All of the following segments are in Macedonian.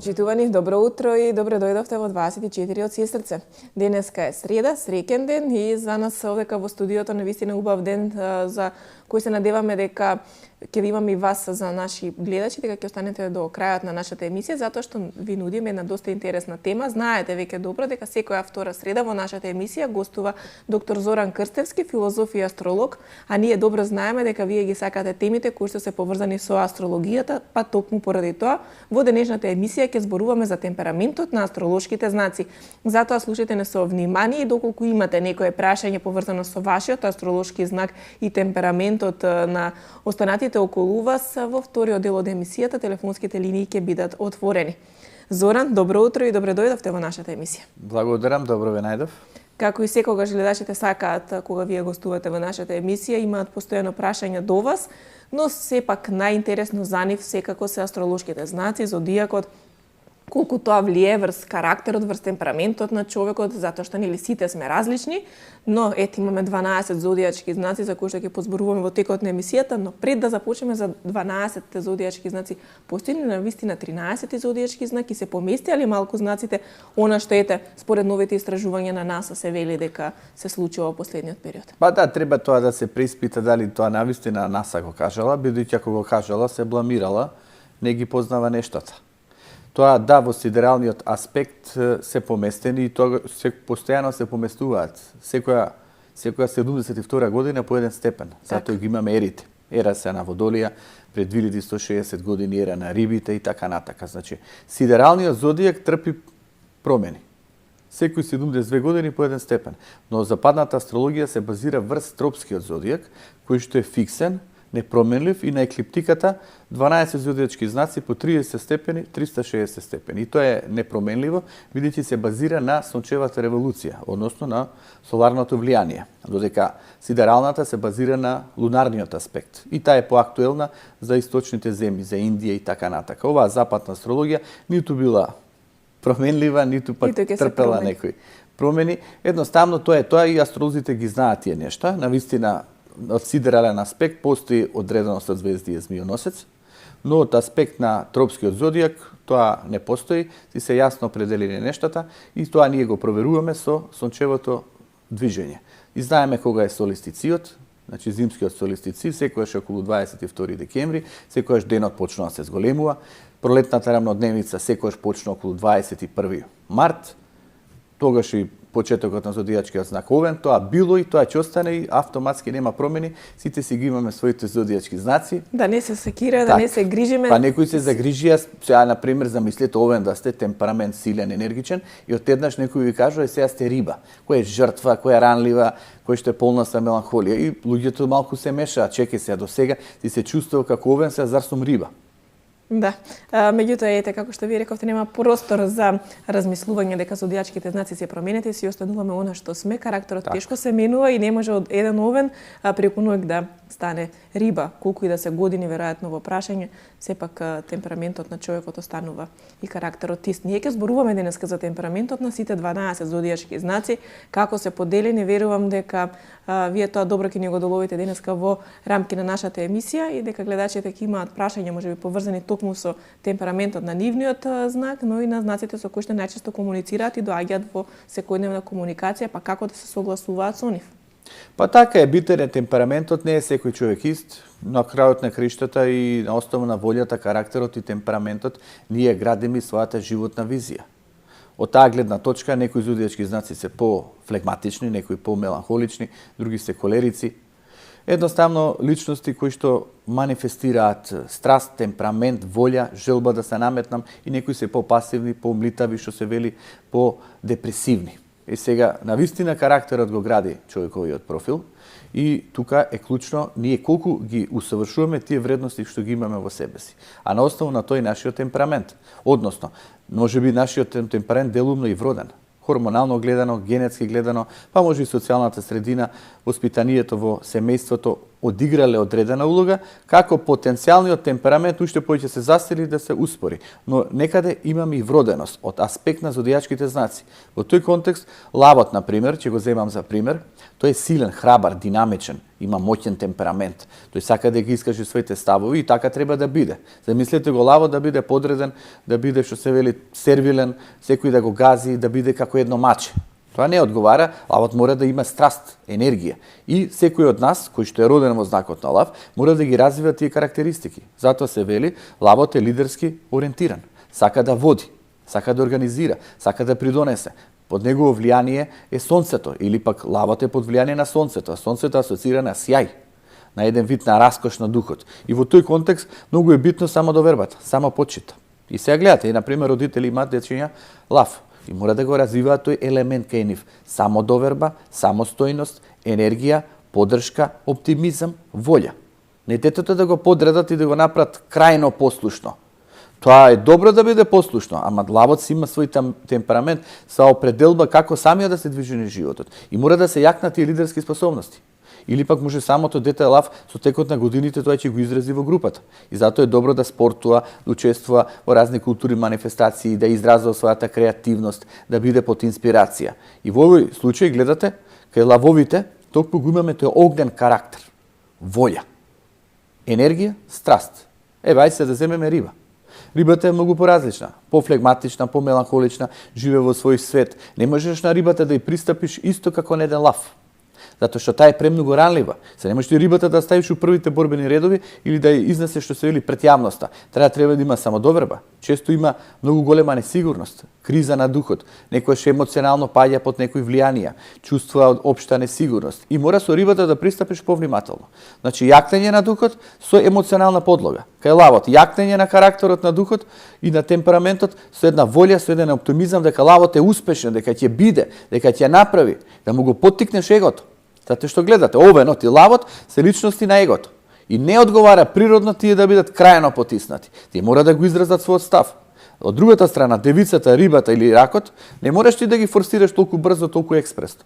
Почитувани, добро утро и добро дојдовте во 24 од сестрце. Денеска е среда, среќен ден и за нас овдека во студиото навистина убав ден за кој се надеваме дека ќе имаме и вас за наши гледачи, дека ќе останете до крајот на нашата емисија, затоа што ви нудиме една доста интересна тема. Знаете веќе добро дека секоја втора среда во нашата емисија гостува доктор Зоран Крстевски, филозоф и астролог, а ние добро знаеме дека вие ги сакате темите кои што се поврзани со астрологијата, па токму поради тоа во денешната емисија ќе зборуваме за темпераментот на астролошките знаци. Затоа слушате не со внимание и доколку имате некое прашање поврзано со вашиот астролошки знак и темпераментот на останатите околу вас, во вториот дел од емисијата телефонските линии ќе бидат отворени. Зоран, добро утро и добре дојдовте во нашата емисија. Благодарам, добро ве најдов. Како и секогаш гледачите сакаат кога вие гостувате во нашата емисија, имаат постојано прашања до вас, но сепак најинтересно за нив секако се астролошките знаци, зодијакот, колку тоа влие врз карактерот, врз темпераментот на човекот, затоа што нели сите сме различни, но ете имаме 12 зодијачки знаци за кои што ќе позборуваме во текот на емисијата, но пред да започнеме за 12 зодијачки знаци, постои ли навистина 13 зодијачки знаки, се поместија ли малку знаците, она што ете според новите истражувања на НАСА се вели дека се случува во последниот период? Па да, треба тоа да се преиспита дали тоа навистина НАСА го кажала, бидејќи ако го кажала се бламирала, не ги познава нештата. Тоа да, во сидералниот аспект се поместени и тоа постојано се поместуваат. Секоја 72 година по еден степен. Затоа ги имаме ерите. Ера се на Водолија, пред 2160 години ера на рибите и така натака. Значи, сидералниот зодијак трпи промени. Секој 72 години по еден степен. Но западната астрологија се базира врз тропскиот зодијак, кој што е фиксен, непроменлив и на еклиптиката 12 зодијачки знаци по 30 степени, 360 степени. И тоа е непроменливо, бидејќи се базира на сончевата револуција, односно на соларното влијание, додека сидералната се базира на лунарниот аспект. И таа е поактуелна за источните земји, за Индија и така натака. Оваа западна астрологија ниту била променлива, ниту пак трпела некои промени. Едноставно тоа и астролозите ги знаат тие нешта. Навистина од сидерален аспект постои одреденост од звездие Змијоносец, но од аспект на тропскиот зодијак тоа не постои, и се јасно определени нештата и тоа ние го проверуваме со сончевото движење. И знаеме кога е солистициот, значи зимскиот солистици, секојаш околу 22 декември, секојаш денот почнува да се зголемува, пролетната рамнодневница секојаш почнува околу 21 март, тогаш и почетокот на зодијачкиот знак Овен, тоа било и тоа ќе остане и автоматски нема промени, сите си ги имаме своите зодијачки знаци. Да не се секира, да не се грижиме. Па некои се загрижија, сега на пример замислете Овен да сте темперамент силен, енергичен и одеднаш некој ви кажува сега сте риба, која е жртва, која е ранлива, која што е полна со меланхолија и луѓето малку се мешаат, чекај сега до сега ти се чувствува како Овен, сега зар сум риба. Да, меѓутоа ете како што ви рековте нема простор за размислување дека зодијачките знаци се променете и си остануваме она што сме, карактерот тешко се менува и не може од еден Овен преку ноќ да стане риба, колку и да се години веројатно во прашање, сепак темпераментот на човекот останува и карактерот ист. Ние ќе зборуваме денеска за темпераментот на сите 12 зодијачки знаци, како се поделени, верувам дека вие тоа добро ќе ни го доловите денеска во рамки на нашата емисија и дека гледачите ќе имаат прашања можеби поврзани токму со темпераментот на нивниот знак, но и на знаците со кои што најчесто комуницираат и доаѓаат во секојдневна комуникација, па како да се согласуваат со нив. Па така е, битен е темпераментот, не е секој човек ист. На крајот на криштата и на основа на волјата, карактерот и темпераментот, ние градиме својата животна визија. Од таа гледна точка, некои зодијачки знаци се по-флегматични, некои по-меланхолични, други се колерици. Едноставно, личности кои што манифестираат страст, темперамент, волја, желба да се наметнам и некои се по-пасивни, по-млитави, што се вели по-депресивни. И сега, навистина карактерот го гради човековиот профил и тука е клучно ние колку ги усавршуваме тие вредности што ги имаме во себе си. А на основа на тој нашиот темперамент. Односно, можеби нашиот темперамент делумно и вроден. Хормонално гледано, генетски гледано, па може и социјалната средина, воспитанието во семејството одиграле одредена улога, како потенцијалниот темперамент уште повеќе се засили да се успори. Но некаде имаме и вроденост од аспект на зодијачките знаци. Во тој контекст, лавот, на пример, ќе го земам за пример, тој е силен, храбар, динамичен, има моќен темперамент. Тој сака да ги искаже своите ставови и така треба да биде. Замислете го лавот да биде подреден, да биде, што се вели, сервилен, секој да го гази, да биде како едно маче. Тоа не одговара, лавот мора да има страст, енергија. И секој од нас, кој што е роден во знакот на лав, мора да ги развива тие карактеристики. Затоа се вели, лавот е лидерски ориентиран. Сака да води, сака да организира, сака да придонесе. Под негово влијание е сонцето, или пак лавот е под влијание на сонцето, а сонцето асоцира на сјај, на еден вид на раскош на духот. И во тој контекст многу е битно само довербата, само почита. И сега гледате, и на пример родители имаат дечиња лав. И мора да го развиваат тој елемент кај нив. Само доверба, самостојност, енергија, поддршка, оптимизам, волја. Не детето да го подредат и да го направат крајно послушно. Тоа е добро да биде послушно, ама лавот си има свој темперамент, са определба како самиот да се движи на животот. И мора да се јакнат и лидерски способности. Или пак може самото дете лав со текот на годините тоа ќе го изрази во групата. И затоа е добро да спортува, да учествува во разни културни манифестации, да изразува својата креативност, да биде под инспирација. И во овој случај гледате кај лавовите токму го имаме тој огнен карактер, волја, енергија, страст. Ајде се да земеме риба. Рибата е многу поразлична, пофлегматична, помеланхолична, живее во свој свет. Не можеш на рибата да ја пристапиш исто како на еден лав. Затоа што таа е премногу ранлива. Се не можеш рибата да ставиш у првите борбени редови или да ја изнесеш, што се вели, пред јавноста. Треба да има самодоверба. Често има многу голема несигурност, криза на духот, некојаш емоционално паѓа под некои влијанија, чувствува општа несигурност и мора со рибата да пристапиш повнимателно. Значи јакнење на духот со емоционална подлога. Кај лавот јакнење на карактерот на духот и на темпераментот со една волја, со еден оптимизам дека лавот е успешен, дека ќе биде, дека ќе направи, да му го поттикнеш егото. Затоа што гледате, овенот и лавот се личности на егото. И не одговара природно тие да бидат крајно потиснати. Тие мора да го изразат својот став. Од другата страна, девицата, рибата или ракот, не можеш ти да ги форсираш толку брзо, толку експресно.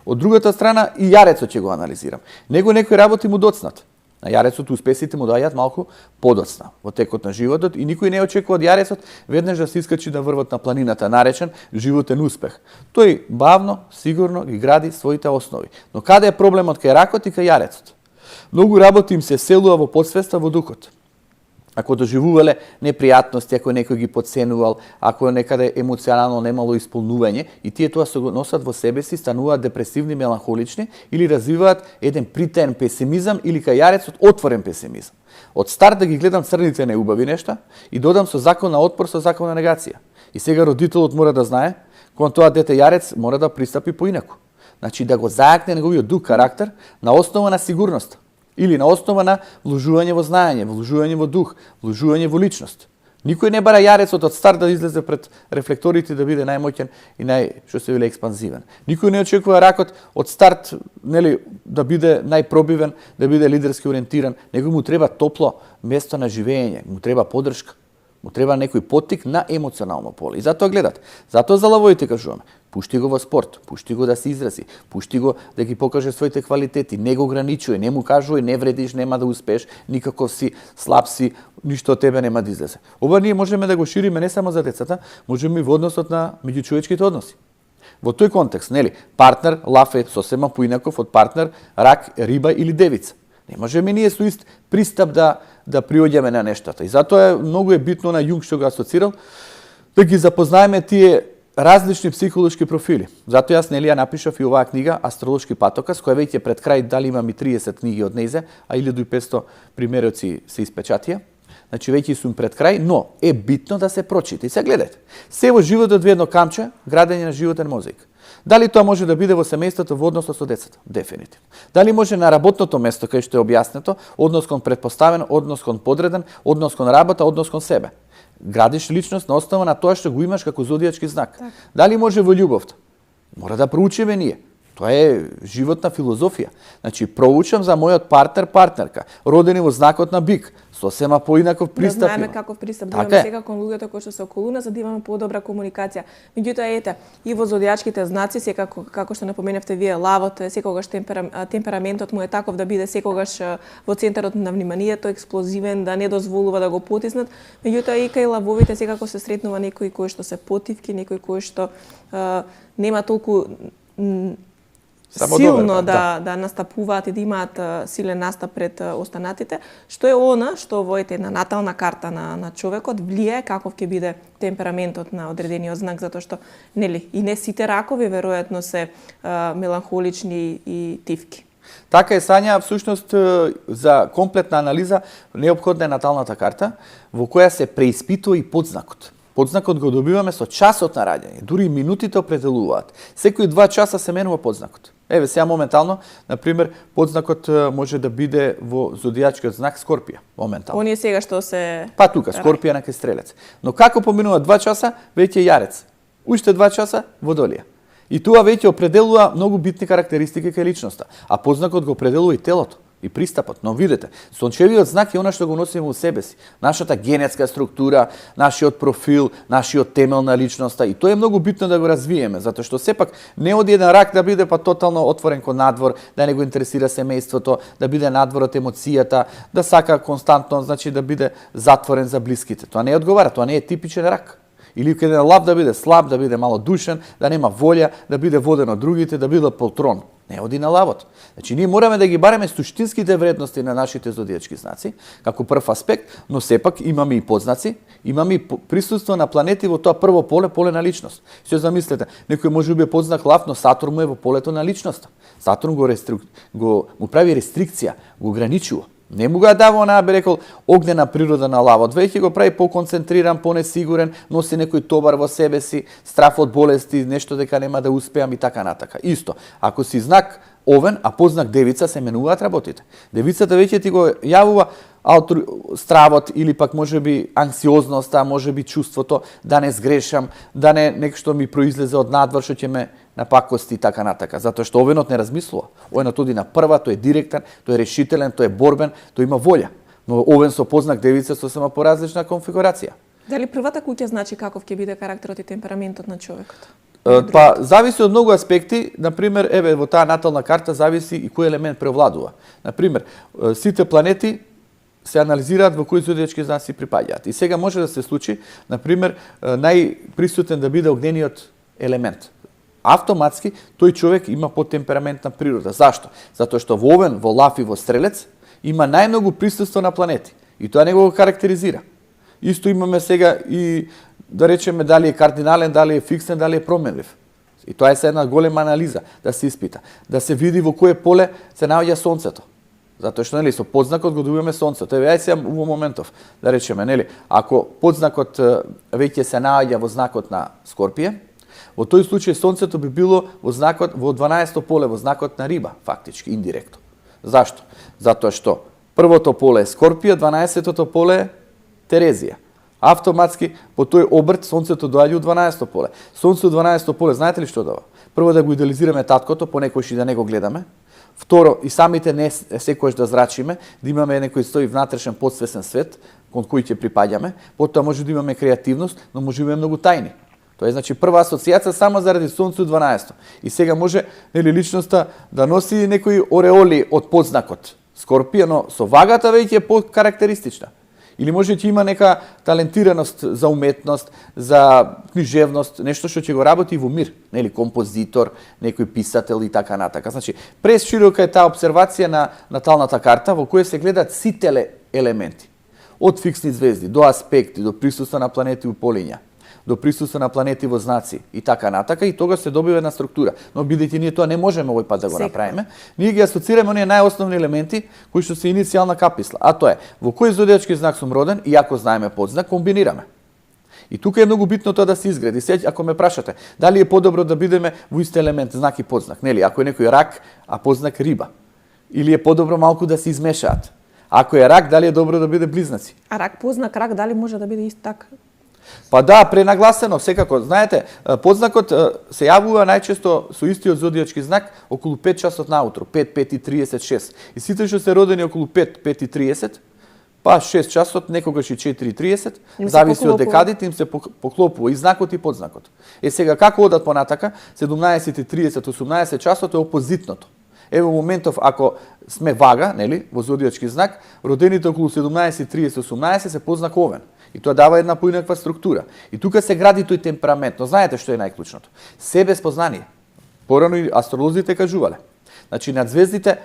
Од другата страна, и јарецот ќе го анализирам. Него некои работи му доцнат. На јарецот успесите му доаѓаат малку подоцна во текот на животот и никој не очекува од јарецот веднаш да се искачи да врват на планината, наречен животен успех. Тој бавно, сигурно ги гради своите основи. Но каде е проблемот кај ракот и кај јарецот? Многу работи им се селува во подсвеста, во духот. Ако доживувале непријатности, ако некој ги потценувал, ако некаде емоционално немало исполнување, и тие тоа се го носат во себе си, стануваат депресивни, меланхолични или развиваат еден притаен песимизам или кај јарецот отворен песимизам. Од старт да ги гледам црните неубави нешта и додам со закон на отпор, со закон на негација. И сега родителот мора да знае, кон тоа дете јарец мора да пристапи поинаку. Значи да го зајакне неговиот дух карактер на основа на сигурност. Или на основа на вложување во знаење, вложување во дух, вложување во личност. Никој не бара јарецот од старт да излезе пред рефлекторите да биде најмоќен и што се вели експанзивен. Никој не очекува ракот од старт, нели, да биде најпробивен, да биде лидерски ориентиран. Него му треба топло место на живење, му треба поддршка, му треба некој поттик на емоционално поле. И затоа гледате, затоа за лавовите кажуваме. Пушти го во спорт, пушти го да се изрази, пушти го да ги покаже своите квалитети, не го ограничуј, не му кажувај, не вредиш, нема да успееш, никаков си, слаб си, ништо од тебе нема да излезе. Ова ние можеме да го шириме не само за децата, можеме и во односот на меѓучовечките односи. Во тој контекст, нели, партнер, лав е сосема поинаков од партнер, рак, риба или девица. Не можеме ние со ист пристап да приоѓаме на нештата. И затоа многу е битно на Јунг што го асоцирал, да ги запознаеме тие различни психолошки профили. Затоа јас нели ја напишав и оваа книга Астролошки патокас, која веќе пред крај дали имам и 30 книги од нејзе, а 1500 примероци се испечатија. Значи веќе сум пред крај, но е битно да се прочита. И се гледате. Се во животот во едно камче, градење на животен мозаик. Дали тоа може да биде во семејството во односот со децата? Дефинитивно. Дали може на работното место кај што е објаснето, однос кон претпоставен, однос кон подреден, однос кон работа, однос кон себе. Градиш личност на основа на тоа што го имаш како зодијачки знак. Так. Дали може во љубовта? Мора да проучиме ние. Тоа е животна филозофија. Значи, проучам за мојот партнер, партнерка, родени во знакот на бик, сосема поинаков Да пристап знаеме има. каков пристап да Така имаме е. сега кон луѓето кои што се околу нас, за да имаме подобра комуникација. Меѓутоа ете, и во зодијачките знаци, секако како што напоменавте вие, лавот е секогаш темпераментот му е таков да биде секогаш во центарот на вниманието, експлозивен, да не дозволува да го потиснат. Меѓутоа и кај лавовите секако се сретнува некои кои што се потивки, некои кои што нема толку силно да настапуваат и да имаат силен настап пред останатите, што е она што во една натална карта на човекот влијае каков ќе биде темпераментот на одредениот знак, затоа што нели и не сите ракови веројатно се меланхолични и тивки. Така е, Сања, всушност за комплетна анализа неопходна е наталната карта во која се преиспитува и подзнакот. Подзнакот го добиваме со часот на раѓање, дури и минутите определуваат. Секои 2 часа се менува подзнакот. Еве сега моментално, на пример, подзнакот може да биде во зодијачкиот знак Скорпија, моментално. Оние сега што се Па тука, Скорпија на кај Стрелец. Но како поминува 2 часа, веќе Јарец. Уште 2 часа Водолија. И тоа веќе определува многу битни карактеристики кај личноста, а подзнакот го определува и телото и пристапот. Но видете, сончевиот знак е она што го носиме во себе си. Нашата генетска структура, нашиот профил, нашиот темел на личноста, и тоа е многу битно да го развиеме, затоа што сепак не оди еден рак да биде па тотално отворен кон надвор, да не го интересира семејството, да биде надвор од емоцијата, да сака константно, значи да биде затворен за блиските. Тоа не одговара, тоа не е типичен рак. Или каде лав да биде слаб, да биде мало душен, да нема волја, да биде воден од другите, да биде полтрон. Не оди на лавот. Значи, ние мораме да ги бареме суштинските вредности на нашите зодијачки знаци, како прв аспект, но сепак имаме и подзнаци, имаме и присуство на планети во тоа прво поле, поле на личност. Што замислете, некој може би е подзнак лав, но Сатурн му е во полето на личноста. Сатурн му прави рестрикција, го ограничува. Не му го дава онаа, би рекол, огнена природа на лавот, веќе го прави поконцентриран, понесигурен, носи некој товар во себе си, страф од болести, нешто дека нема да успеам и така натака. Исто, ако си знак Овен, а познак Девица, се менуваат работите. Девицата веќе ти го јавува стравот или пак можеби анксиозноста, можеби чувството да не сгрешам, да не нешто ми произлезе од надвор што ќе ме напакости и така натака, затоа што Овенот не размислува. Овенот оди на прва, тој е директен, тој е решителен, тој е борбен, тој има волја. Но Овен со познак Девица сосема поразлична конфигурација. Дали првата куќа значи каков ќе биде карактерот и темпераментот на човекот? Па зависи од многу аспекти, например, еве во таа натална карта зависи и кој елемент превладува. Например, сите планети се анализираат во кои зодијачки знаци припаѓаат. И сега може да се случи, например, најприсутен да биде огнениот елемент. Автоматски тој човек има потемпераментна природа. Зашто? Затоа што во Овен, во Лав и во Стрелец има најмногу присуство на планети. И тоа него го карактеризира. Исто имаме сега и да речеме дали е кардинален, дали е фиксен, дали е променлив. И тоа е се една голема анализа да се испита, да се види во кое поле се наоѓа сонцето. Затоа што нели со подзнакот го добиваме сонцето. Еве ај сега во моментов да речеме, нели, ако подзнакот веќе се наоѓа во знакот на Скорпија, во тој случај сонцето би било во знакот во 12-то поле, во знакот на Риба, фактички индиректно. Зашто? Затоа што првото поле е Скорпија, 12-тото поле е Терезија. Автоматски по тој обрт сонцето доаѓа од 12-то поле. Сонцето 12-то поле, знаете ли што дава? Прво да го идеализираме таткото, понекогаш и да не го гледаме. Второ, и самите не секогаш да зрачиме, да имаме некој стои внатрешен подсвесен свет кон кој ќе припаѓаме. Потоа може да имаме креативност, но може да имаме многу тајни. Тоа е значи прва асоцијација само заради сонцето 12-то. И сега може нели личноста да носи некои ореоли од подзнакот Скорпија, но со вагата веќе е покарактеристична. Или може ќе има нека талентираност за уметност, за книжевност, нешто што ќе го работи во мир, нели композитор, некој писател и така натака. Значи, пресширока е таа обсервација на наталната карта во која се гледаат сите елементи. Од фиксни звезди до аспекти, до присуство на планети у полиња, до присуство на планети во знаци и така натака, и тогаш се добива една структура. Но бидејќи ние тоа не можеме овој пат да го направиме, ние ги асоцираме оние најосновни елементи кои што се иницијална каписла, а тоа е во кој зодијачки знак сум роден и ако знаеме подзнак комбинираме. И тука е многу битно тоа да се изгради. Сега ако ме прашате, дали е подобро да бидеме во ист елемент, знак и подзнак, нели, ако е некој рак, а подзнак Риба, или е подобро малку да се измешаат. Ако е рак, дали е добро да биде близнаци? А рак познак рак дали може да биде ист така? Па да, пренагласено, секако. Знаете, подзнакот се јавува најчесто со истиот зодијачки знак околу 5 часот наутро, 5, 5:36. И сите што се родени околу 5, 5:30, па 6 часот, некогаш и 4:30, Им се зависи од поклопува. декадите, им се поклопува и знакот и подзнакот. Сега како одат понатака, 17:30, 18 часот е опозитното. Во моментов, ако сме вага, нели, во зодиачки знак, родените околу 17:30, 18 се познак Овен. И тоа дава една поинаква структура. И тука се гради тој темперамент. Но знаете што е најклучното? Себеспознание. Порано и астролозите кажувале. Значи, над звездите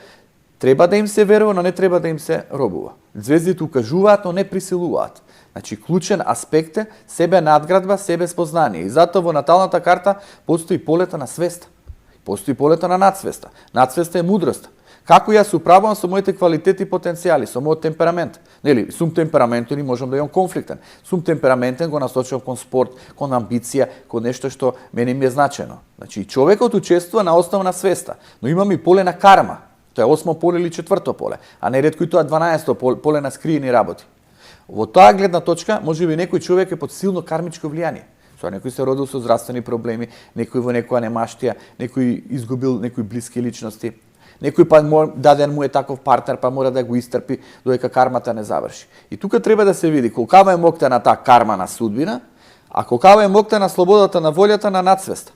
треба да им се верува, но не треба да им се робува. Звездите укажуваат, но не присилуваат. Значи, клучен аспект е себе надградба, себе спознание. И затоа во наталната карта постои полета на свеста. Постои полета на надсвеста. Надсвеста е мудрост. Како јас управувам со моите квалитети и потенцијали, со мојот темперамент. Нели, сум темпераментен и можам да имам конфликтен. Сум темпераментен, го насочувам кон спорт, кон амбиција, кон нешто што мене ми е значено. Значи, човекот учествува на основа на свеста, но имам и поле на карма. Тоа е 8 поле или 4 поле, а неретко и тоа 12 поле на скриени работи. Во таа гледна точка, можеби некој човек е под силно кармичко влијание. Некој се родил со здравствени проблеми, некој во некоја немаштија, некој изгубил некои блиски личности, некој па даден му е таков партнер, па мора да го истрпи додека кармата не заврши. И тука треба да се види колкава е моќта на таа карма на судбина, а колкава е моќта на слободата на волјата на надсвеста.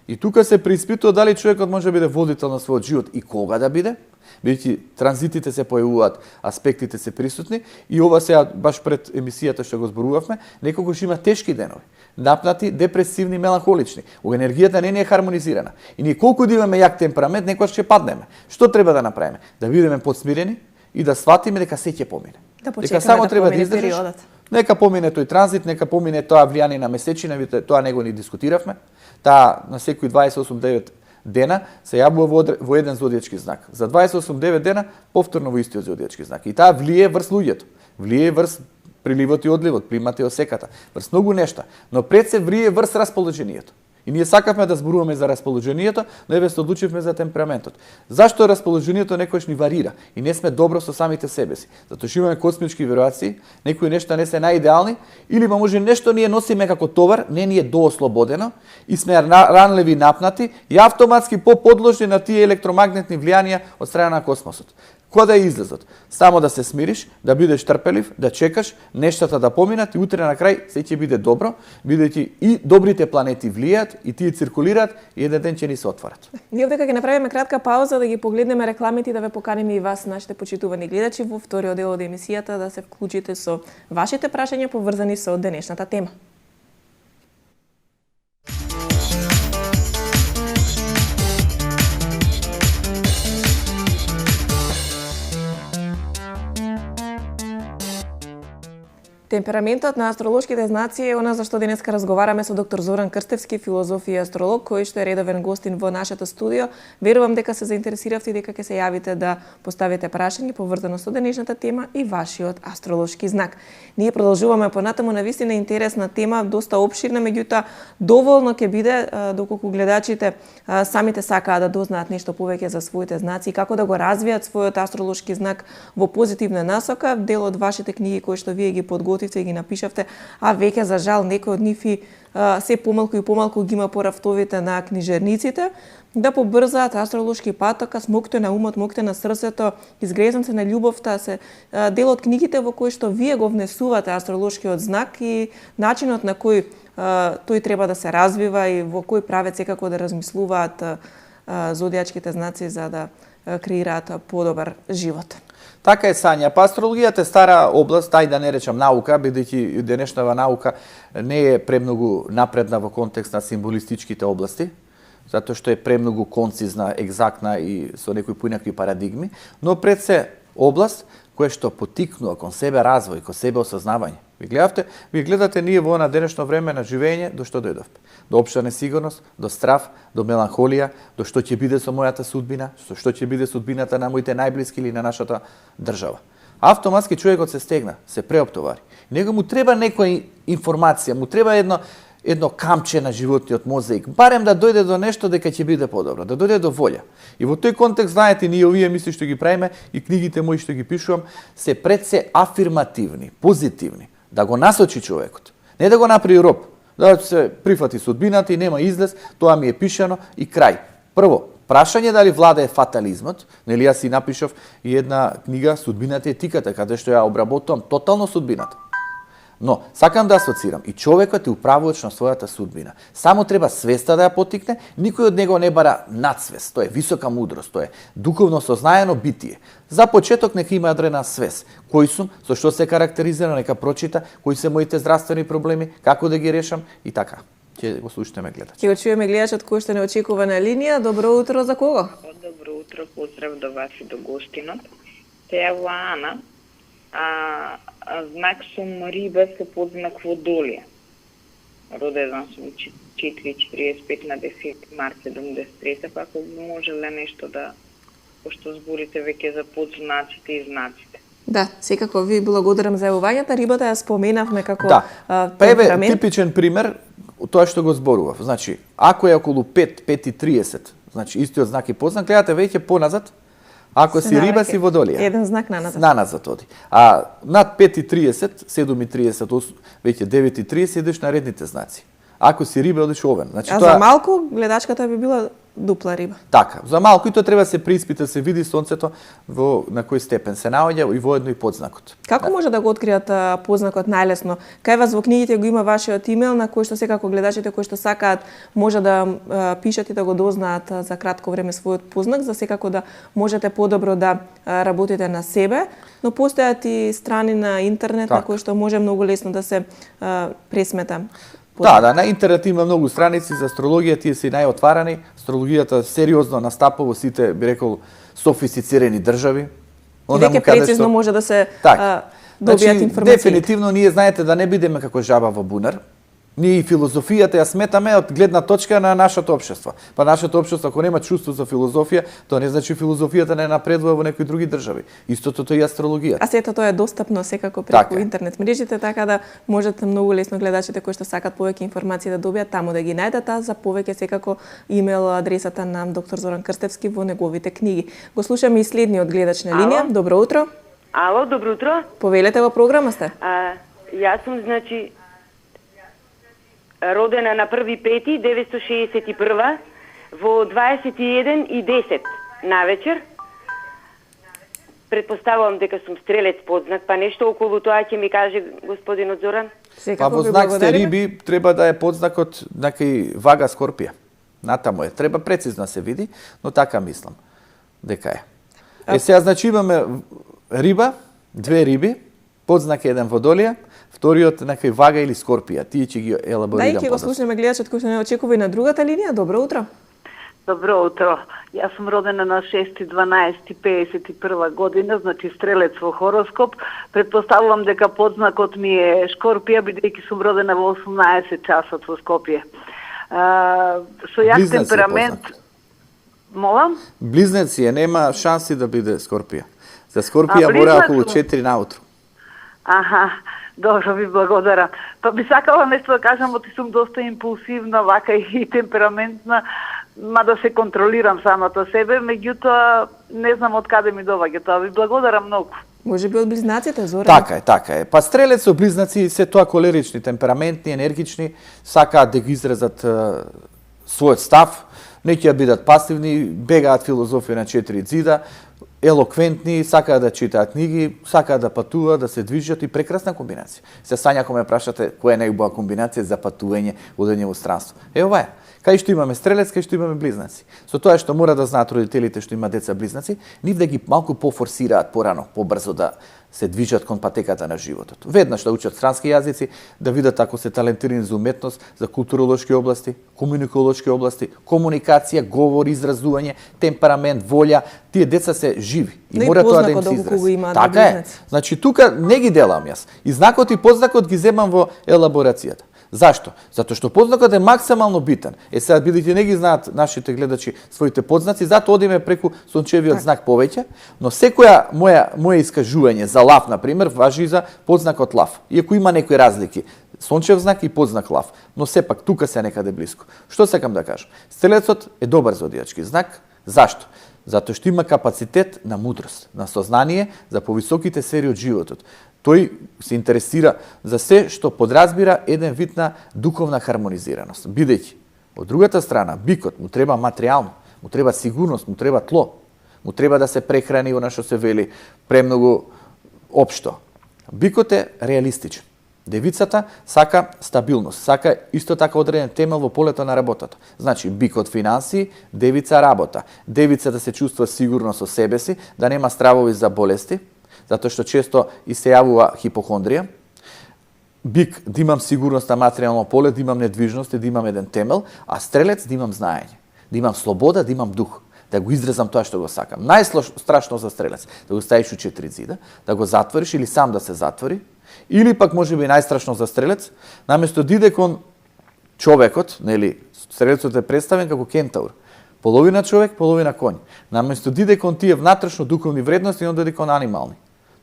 И тука се преиспитува дали човекот може да биде водител на својот живот и кога да биде, бидејќи транзитите се појавуваат, аспектите се присутни и ова сега баш пред емисијата што го зборувавме, некогаш има тешки денови, напнати, депресивни, меланхолични. Енергијата не е хармонизирана. И ние колку да имаме јак темперамент, некогаш ќе паднеме. Што треба да направиме? Да бидеме подсмирени и да сватиме дека се ќе помине. Да почекаме да помине издржиш, периодот. Нека помине тој транзит, нека помине тоа влијание на месечина, тоа него ни дискутиравме. Таа на секои 28-9 дена се јавува во еден зодијачки знак. За 28-9 дена повторно во истиот зодијачки знак. И таа влие врз луѓето. Влие врз приливот и одливот, примата и осеката, врз многу нешта. Но пред се влие врз расположението. И ние сакавме да зборуваме за расположението, но еве се одлучивме за темпераментот. Зашто расположението некојаш ни варира и не сме добро со самите себе си? Затоа што имаме космички веројации, некои нешта не се најидеални, или може нешто ние носиме како товар, не ни е доослободено и сме ранливи, напнати и автоматски поподложни на тие електромагнетни влијанија од страна на космосот. Кога е излезот? Само да се смириш, да бидеш трпелив, да чекаш нештата да поминат и утре на крај се ќе биде добро, бидејќи и добрите планети влијаат и тие циркулираат и еден ден ќе ни се отворат. Ние овдека ќе направиме кратка пауза да ги погледнеме рекламите и да ве поканиме и вас, нашите почитувани гледачи, во вториот дел од емисијата да се вклучите со вашите прашања поврзани со денешната тема. Темпераментот на астролошките знаци е она за што денеска разговараме со доктор Зоран Крстевски, филозоф и астролог, кој што е редовен гостин во нашето студио. Верувам дека се заинтересиравте и дека ќе се јавите да поставите прашање поврзано со денешната тема и вашиот астролошки знак. Ние продолжуваме понатаму, навистина интересна тема, доста опширна, меѓутоа доволно ќе биде доколку гледачите самите сакаат да дознаат нешто повеќе за своите знаци и како да го развијат својот астролошки знак во позитивна насока. Дел од вашите книги кои што вие ги подготвивте и ги напишавте, а веќе за жал некои од нив и се помалку и помалку ги има по рафтовите на книжерниците, да побрзаат астролошки патока, смокте на умот, мокте на срцето, изгрезанце на љубовта, се дел од книгите во кои што вие го внесувате астролошкиот знак и начинот на кој тој треба да се развива и во кој правец секако да размислуваат зодијачките знаци за да креираат подобар живот. Така е, Сања. Па астрологијата е стара област, тај да не речам наука, бидејќи денешната наука не е премногу напредна во контекст на символистичките области, затоа што е премногу концизна, екзактна и со некои поинакви парадигми, но пред се област која што потикнува кон себе развој, кон себе осознавање. Ви гледате ние во на денешно време на живење до што дојдовме. До општа несигурност, до страв, до меланхолија, до што ќе биде со мојата судбина, што ќе биде судбината на моите најблиски или на нашата држава. Автоматски човекот се стегна, се преоптовари. Него му треба некоја информација, му треба едно камче на животниот мозаик, барем да дојде до нешто дека ќе биде подобро, да дојде до волја. И во тој контекст, знаете, ние овие мисли што ги правиме и книгите мои што ги пишувам, се пред се афирмативни, позитивни, да го насочи човекот, не да го направи роб, да се прифати судбината и нема излез, тоа ми е пишано и крај. Прво, прашање дали владае фатализмот, нели јас си напишав и една книга Судбината и етиката, каде што ја обработувам тотално судбината. Но, сакам да асоцирам, и човекот е управувач на својата судбина. Само треба свеста да ја потикне, никој од него не бара надсвест, тоа е висока мудрост, тоа е духовно сознаено битие. За почеток нека има ядрена свест. Кој сум, со што се карактеризира, нека прочита, кои се моите здравствени проблеми, како да ги решам и така. Ќе го слушате ме гледач. Ќе го чуеме гледачот кој што не очекува на линија. Добро утро, за кого? Добро утро, поздрав до вас и до гостинот. Се јавува Ана. Знак сум риба се подзнак Водолија. Родена сум 4:45 на 10 март 73, па ако можеле нешто да, пошто зборите веќе за подзнаците и знаците. Да, секако ви благодарам за јавувањето. Рибата ја споменавме како па еве типичен пример тоа што го зборував. Значи, ако е околу 5:30, значи истиот знак и подзнак, гледате веќе поназад. Ако си риба, си Водолија. Еден знак наназад. Наназад оди. А над 5:30, 7:30, веќе 9:30 идеш на редните знаци. Ако си риба, одиш овен. Значи, а за малку гледачката би била дупла риба. Така, за малку и тоа треба се приспита, се види сонцето на кој степен се наоѓа и воедно и подзнакот. Како може да го откријат подзнакот најлесно? Кај вас во книгите го има вашиот имейл на кој што секако гледачите кои што сакаат може да пишат и да го дознаат за кратко време својот подзнак, за секако да можете подобро да работите на себе, но постојат и страни на интернет на кои што може многу лесно да се пресмета. Да, на интернет има многу страници за астрологија, тие се најотварани. Астрологијата сериозно настапува во сите, би рекол, софистицирани држави. И веќе прецизно може да се добијат информации. Дефинитивно ние знаете да не бидеме како жаба во бунар. Ние и филозофијата ја сметаме од гледна точка на нашето општество. Па нашето општество ако нема чувство за филозофија, тоа не значи филозофијата не напредува во некои други држави. Истото тоа и астрологијата. А сето тоа е достапно секако преку интернет мрежите, така да можете многу лесно гледачите кои што сакат повеќе информации да добијат таму да ги најдат, а за повеќе секако имейл адресата на доктор Зоран Крстевски во неговите книги. Го слушаме и следниот гледач на линија. Добро утро. Ало, добро утро. Повелете во програма сте. Јас сум значи родена на 1.5.1961 во 21:10 навечер. Предпоставувам дека сум стрелец подзнак, па нешто околу тоа ќе ми каже господинот Зоран. Па во знак сте риби, треба да е подзнакот некај вага Скорпија. Натаму е. Треба прецизно се види, но така мислам дека е. Сега значи имаме риба, две риби, подзнак еден Водолија, вториот некај вага или Скорпија. Тие ќе ги елаборирам. Да, и ќе го слушнеме гледачот кој што не очекува и на другата линија. Добро утро. Добро утро. Јас сум родена на 6.12.51 година, значи стрелец во хороскоп. Предпоставувам дека подзнакот ми е Шкорпија, бидејќи сум родена во 18 часот во Скопје. Со јак темперамент. Молам? Близнаци нема шанси да биде Скорпија. За Скорпија мора околу 4 наутро. Аха, добро, ви благодарам. Па би сакала нешто да кажам, оти сум доста импулсивна, вака и темпераментна, да се контролирам самата себе, меѓутоа не знам од каде ми доаѓа тоа. Ви благодарам многу. Може би од близнаците, Зоран? Така е. Па стрелец со близнаци се тоа колерични, темпераментни, енергични, сакаат да ги изразат својот став, не ќе бидат пасивни, бегаат филозофија на 4 ѕида, елоквентни, сакаат да читаат книги, сакаат да патуваат, да се движат и прекрасна комбинација. Се сања ако ме прашате која е најубава комбинација за патување, одење во странство. Ова е. Кај што имаме стрелец, кај што имаме близнаци. Со тоа што мора да знаат родителите што има деца близнаци, нив да ги малку пофорсираат порано, побрзо да се движат кон патеката на животот. Веднаш да учат странски јазици, да видат ако се талентирани за уметност, за културолошки области, комуниколошки области, комуникација, говор, изразување, темперамент, волја, тие деца се живи и мора тоа да им се изрази. Така е. Значи тука не ги делам јас. И знакот и подзнакот ги земам во елаборацијата. Зашто? Затоа што подзнакот е максимално битен. Сега бидејќи не ги знаат нашите гледачи своите подзнаци, затоа одиме преку сончевиот знак повеќе, но секоја моја искажување за лав, на пример, важи и за подзнакот лав. Иако има некои разлики, сончев знак и подзнак лав, но сепак тука се некаде блиску. Што сакам да кажам? Стрелецот е добар зодијачки знак. Зашто? Затоа што има капацитет на мудрост, на сознание за повисоките сфери од животот. Тој се интересира за се што подразбира еден вид на духовна хармонизираност. Бидејќи, од другата страна, бикот му треба материјално. Му треба сигурност, му треба тло. Му треба да се прехрани она што се вели премногу општо. Бикот е реалистичен. Девицата сака стабилност, сака исто така одреден темел во полето на работата. Значи, бикот финансии, девица работа. Девица да се чувствува сигурно со себе си, да нема стравови за болести, затоа што често и се јавува хипохондрија. Бик, да имам сигурност на материјално поле, да имам недвижност, да имам еден темел, а стрелец да имам знаење, да имам слобода, да имам дух, да го изразам тоа што го сакам. Најстрашно за стрелец, да го ставиш у 4 зида, да го затвориш или сам да се затвори, или пак може би најстрашно за стрелец, наместо да иде кон човекот, нели, стрелецот е представен како кентаур, половина човек, половина конј. Наместо да иде кон тие внатрешно духовни вредности, он дојде кон анимални,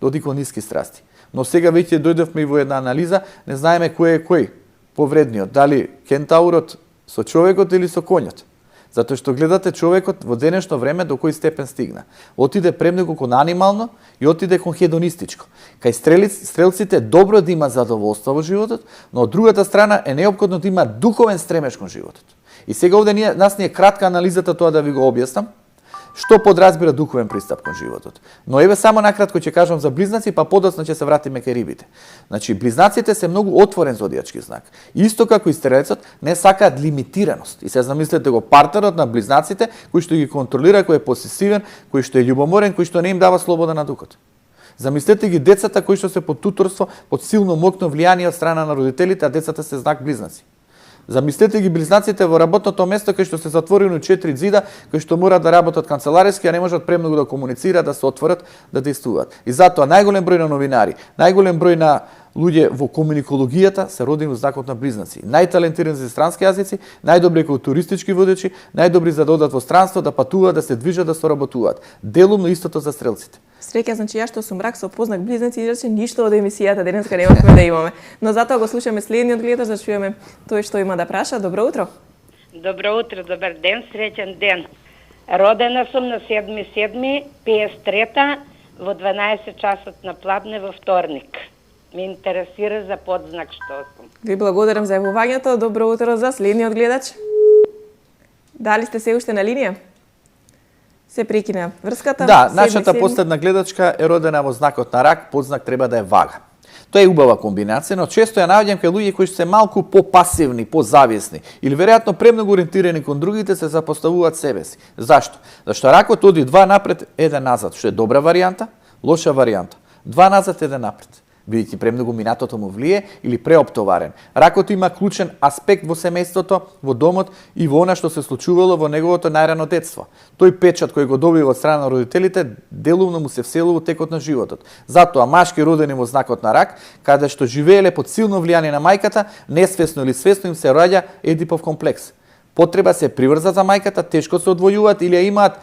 дојде кон ниски страсти. Но сега веќе дојдовме и во една анализа, не знаеме кој е кој повредниот, дали кентаурот со човекот или со конјот. Затоа што гледате човекот во денешно време до кој степен стигна. Отиде премногу кон анимално и отиде кон хедонистичко. Кај стрелците добро да има задоволство во животот, но од другата страна е неопходно да има духовен стремеж кон животот. И сега овде ни е кратка анализата тоа да ви го објаснам. Што подразбира духовен пристап кон животот. Но еве само накратко ќе кажам за близнаци, па подоцна ќе се вратиме кај рибите. Значи, близнаците се многу отворен зодијачки знак. Исто како и стрелецот, не сакаат лимитираност. И се замислете го партнерот на близнаците, кој што ги контролира, кој е посесивен, кој што е љубоморен, кој што не им дава слобода на духот. Замислете ги децата кои што се под туторство, под силно моќно влијание од страна на родителите, а децата се знак близнаци. Замислете ги близнаците во работното место кај што се затворени 4 зида, кај што мораат да работат канцелариски, а не можат премногу да комуницираат, да се отворат, да действуваат. И затоа најголем број на новинари, најголем број на луѓе во комуникологијата се родени во знакот на близнаци. Најталентирани за странски јазици, најдобри како туристички водачи, најдобри за да одат во странство, да патуваат, да се движат, да соработуваат. Делумно истото за стрелците. Среќа, значи ја што сум брак со познак близнаци, иначе ништо од емисијата денеска немавме да имаме. Но затоа го слушаме следниот гледач да чуеме тој што има да праша. Добро утро. Добро утро, добар ден, среќен ден. Родена сум на 7.7.53 во 12 часот на пладне во вторник. Ме интересира за подзнак што сум. Ви благодарам за јавувањето. Добро утро за следниот гледач. Дали сте се уште на линија? Се прекина врската. Да, нашата последна гледачка е родена во знакот на рак, подзнак треба да е вага. Тоа е убава комбинација, но често ја наоѓам кај луѓе кои се малку попасивни, позависни или веројатно премногу ориентирани кон другите, се запоставуваат себе си. Зашто? Зашто ракот оди 2 напред, 1 назад, што е добра варијанта, лоша варијанта. 2 назад, 1 напред. Бидејќи премногу минатото му влие или преоптоварен. Ракот има клучен аспект во семејството, во домот и во она што се случувало во неговото најрано детство. Тој печат кој го добива од страна на родителите, делумно му се вселува во текот на животот. Затоа машки родени во знакот на рак, каде што живееле под силно влијание на мајката, несвесно или свесно им се раѓа едипов комплекс. Потреба се приврзат за мајката, тешко се одвојуваат или ја имаат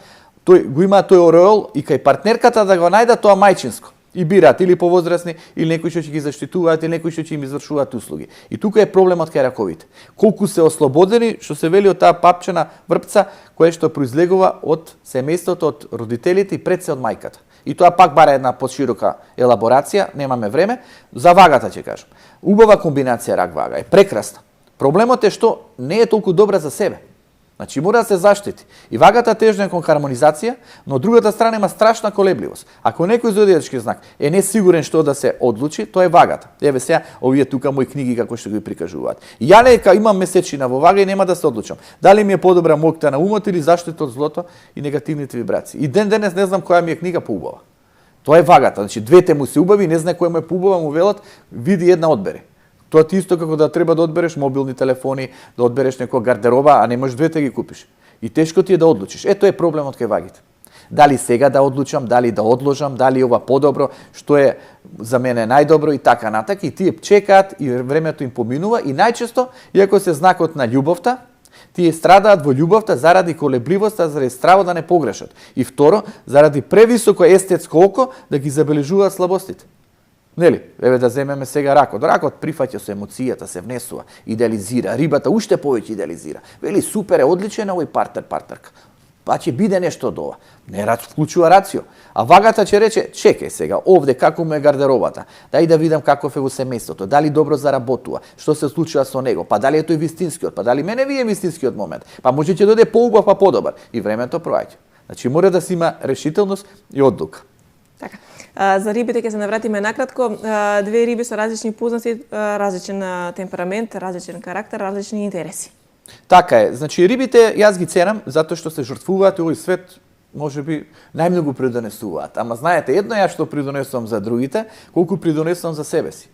тој ореол и кај партнерката да го најдат тоа мајчинско. И бираат или повозрасни, или некои што ќе ги заштитуваат, или некои што ќе им извршуваат услуги. И тука е проблемот кај раковите. Колку се ослободени, што се вели од таа папчена врпца, која што произлегува од семејството, од родителите и пред се од мајката. И тоа пак бара една подширока елаборација, немаме време. За вагата ќе кажам. Убава комбинација рак-вага е прекрасна. Проблемот е што не е толку добра за себе. Значи мора да се заштити. И вагата тежна кон хармонизација, но од другата страна има страшна колебливост. Ако некој зодијачки знак е несигурен што да се одлучи, тоа е вагата. Еве сега овие тука мои книги како што ги прикажуваат. Ја нека имам месечина во вага и нема да се одлучам. Дали ми е подобра моќта на умот или заштита од злото и негативните вибрации. И денес не знам која ми е книга поубава. Тоа е вагата. Значи двете му се убави, не знае која му е поубава, му велат, види една одбери. Тоа ти исто како да треба да одбереш мобилни телефони, да одбереш некоја гардероба, а не можеш двете ги купиш. И тешко ти е да одлучиш. Ето е проблемот кај вагите. Дали сега да одлучам, дали да одложам, дали ова подобро, што е за мене најдобро и така натака. И тие чекаат и времето им поминува и најчесто, иако се знакот на љубовта, тие страдаат во љубовта заради колебливоста, заради стравот да не погрешат. И второ, заради превисоко естетско око да ги забележуваат слабостите. Нели? Еве да земеме сега ракот. Ракот прифаќа со емоцијата, се внесува, идеализира. Рибата уште повеќе идеализира. Вели супер е, одличен овој партнерка. па ќе биде нешто од ова. Не вклучува рацио. А вагата ќе рече, чекај сега, овде како му е гардеробата, дај да видам каков е во семејството, дали добро заработува, што се случува со него, па дали е тој вистинскиот, па дали мене вие вистинскиот момент, па може ќе дојде поубав па подобар. И времето проаѓа. Значи мора да се има решителност и одлука. Така. За рибите ќе се навратиме накратко. Две риби со различни познати, различен темперамент, различен карактер, различни интереси. Така е. Значи рибите јас ги ценам затоа што се жртвуваат и овој свет можеби најмногу придонесуваат. Ама знаете, едно ја што придонесувам за другите, колку придонесувам за себе си.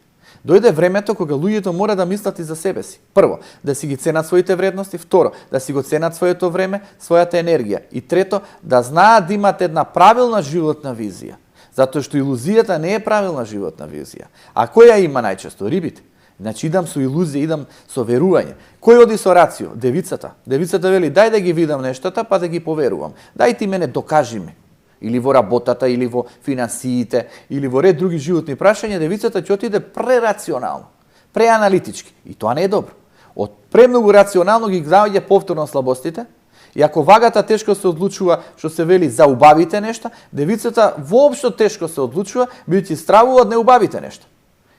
Дојде времето кога луѓето мора да мислат и за себе си. Прво, да си ги ценат своите вредности, второ, да си го ценат своето време, својата енергија и трето, да знаат да имат една правилна животна визија. Затоа што илузијата не е правилна животна визија. А кој ја има најчесто? Рибите. Значи идам со илузија, идам со верување. Кој оди со рацио? Девицата. Девицата вели, дај да ги видам нештата, па да ги поверувам. Дај ти мене докажи ме. Или во работата, или во финансиите, или во ред други животни прашања, девицата ќе отиде прерационално, преаналитички. И тоа не е добро. Од премногу рационално ги наоѓа повторно слабостите, и ако вагата тешко се одлучува, што се вели за убавите нешта, девицата воопшто тешко се одлучува, бидејќи стравува од неубавите нешта.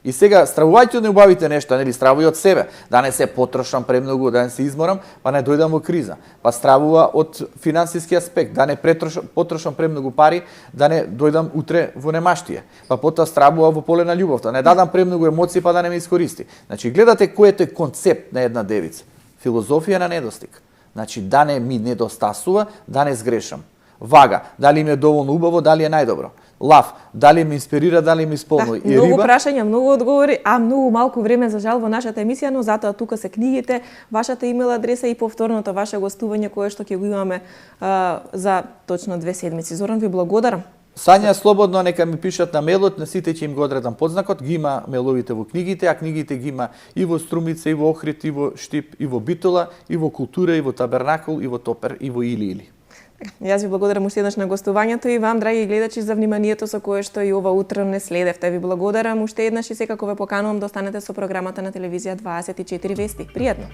И сега, стравувајќи од неубавите нешта, нели, стравува од себе, да не се потрошам премногу, да не се изморам, па не дојдам во криза. Па стравува од финансиски аспект, да не потрошам премногу пари, да не дојдам утре во немаштие. Па потоа стравува во поле на љубовта, не дадам премногу емоции, па да не ме искористи. Значи, гледате кој е тој концепт на една девица. Филозофија на недостиг. Значи, да не ми недостасува, да не сгрешам. Вага, дали ми е доволно убаво, дали е најдобро. Лав, дали ме инспирира, дали ме исполнува. Да, многу прашања, многу одговори, а многу малку време за жал во нашата емисија, но затоа тука се книгите, вашата имейл адреса и повторното ваше гостување кое што ќе го имаме за точно 2 седмици. Зоран, ви благодарам. Сања слободно нека ми пишат на мейлот, на сите ќе им го одредам подзнакот, ги има мейловите во книгите, а книгите ги има и во Струмица, и во Охрид, и во Штип, и во Битола, и во Култура, и во Табернакул, и во Топер, и во Или. Јас ви благодарам уште еднаш на гостувањето и вам, драги гледачи, за вниманието со кое што и ова утро не следевте. Ви благодарам уште еднаш и секако ве поканувам да останете со програмата на телевизија 24 Вести. Пријатно!